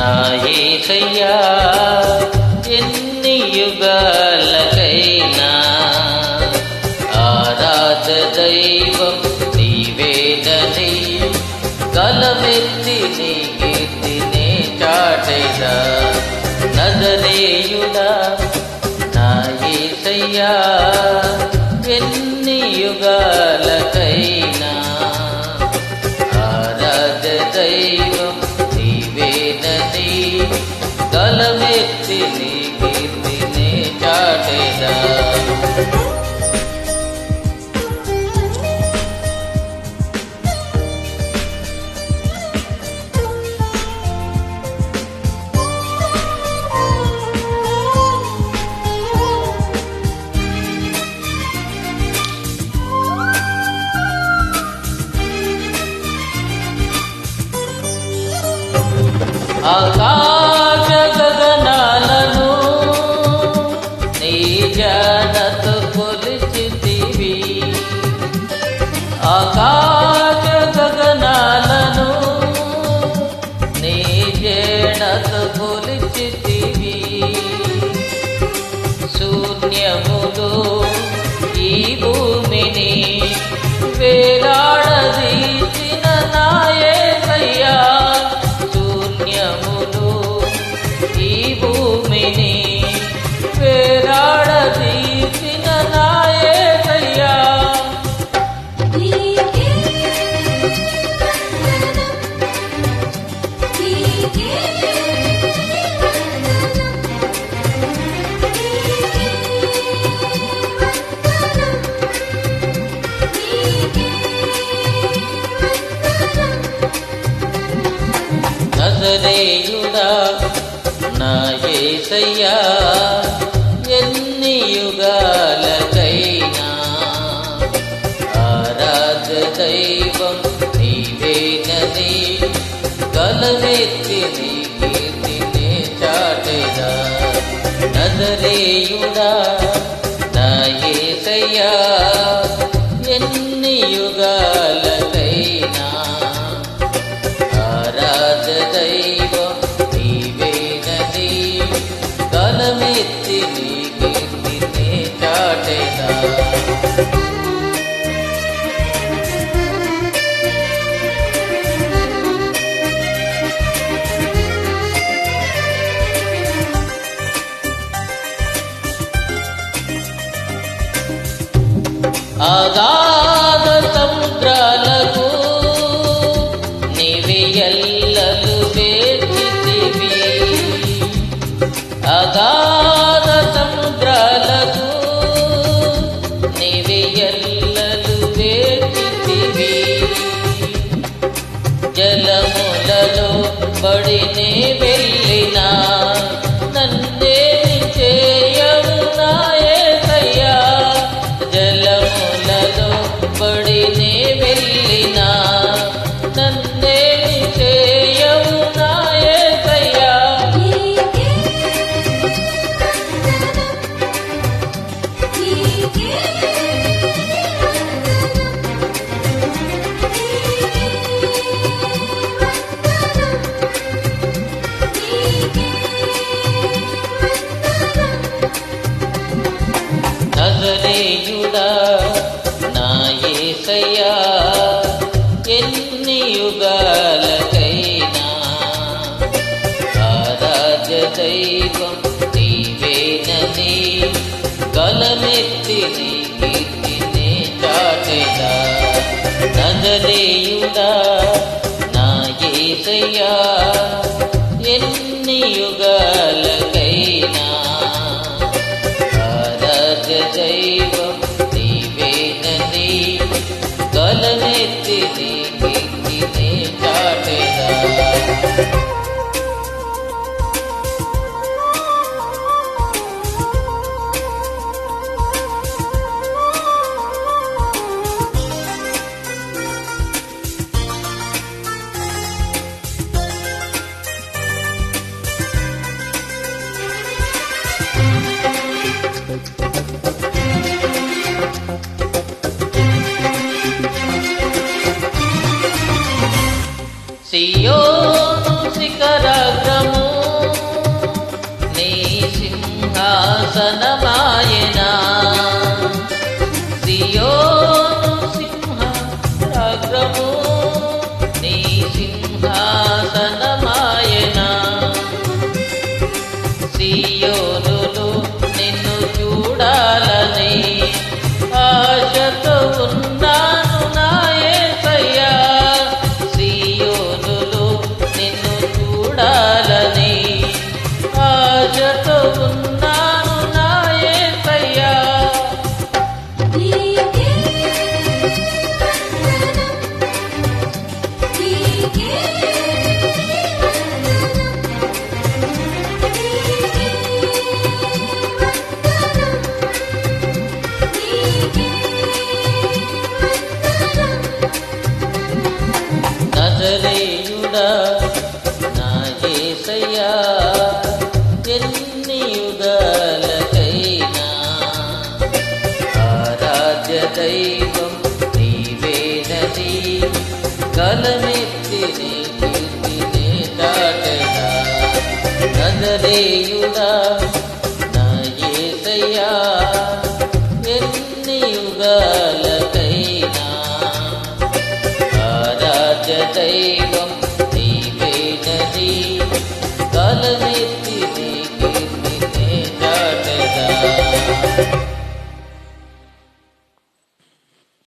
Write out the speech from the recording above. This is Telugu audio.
నా యేసయ్యా ఎన్ని యుగాలకైనా ఆరాధ దైవం నీవేనని గలమెత్తి నీ కీర్తినే చాటెదా నజరేయుడా నా యేసయ్యా ఎన్ని యుగాలకైనా ఆరాధ దైవం నీవేనని గలమెత్తి నీ కీర్తినే చాటెదా ఆకాశ గగనాలను నీ జ్ఞానతో కొలిచితివి ఆకాశ గగనాలను నీ జ్ఞానతో కొలిచితివి శూన్యములో ఈ భూమిని వేలాడదీసిన నా యేసయ్యా ఈ భూమిని వేలాడదీసిన నా యేసయ్యా నజరేయుడా నా యేసయ్యా ఎన్ని యుగాలకైనా ఆరాధ దైవం నీవేనని గలమెత్తి నీ కీర్తినే చాటెదా నజరేయుడా నా యేసయ్యా ఎన్ని యుగాలకైనా ఆరాధ దైవం నీవేనని గలమెత్తి నీ కీర్తినే చాటెదా అగాధ సముద్రాలకు నీవే ఎల్లలు వేచితివి అగాధ సముద్రాలకు నీవే ఎల్లలు వేచితివి జలములలో పడినే వెళ్ళినా నన్నేమి చేయవు నా యేసయ్యా జలములలో పడినే వెళ్ళినా నన్నేమి చేయవు నా యేసయ్యా నజరేయుడా నా యేసయ్యా ఎన్ని యుగాలకైనా ఆరాధ్య దైవం నీవేనని గలమెత్తి నీ కీర్తినే చాటెదా నజరేయుడా నా యేసయ్యా ఎన్ని యుగాలకైనా ఆరాధ్య దైవం నీవేనని గలమెత్తి నీ కీర్తినే చాటెదా సియోను సింహాగ్రము నీ సింహాసనమాయనా సియోనులో నిన్ను చూడాలని ఆశతో ఉన్నాను నా యేసయ్యా సియోనులో నిన్ను చూడాలని ఆశతో ఉన్నాను నా యేసయ్యా నజరేయుడా నా యేసయ్యా ఎన్ని యుగాలకైనా ఆరాధ్య దైవం నీవేనని గలమెత్తి నీ కీర్తినే దాటగా నజరేయుడా నా యేసయ్యా ఎన్ని యుగాలకైనా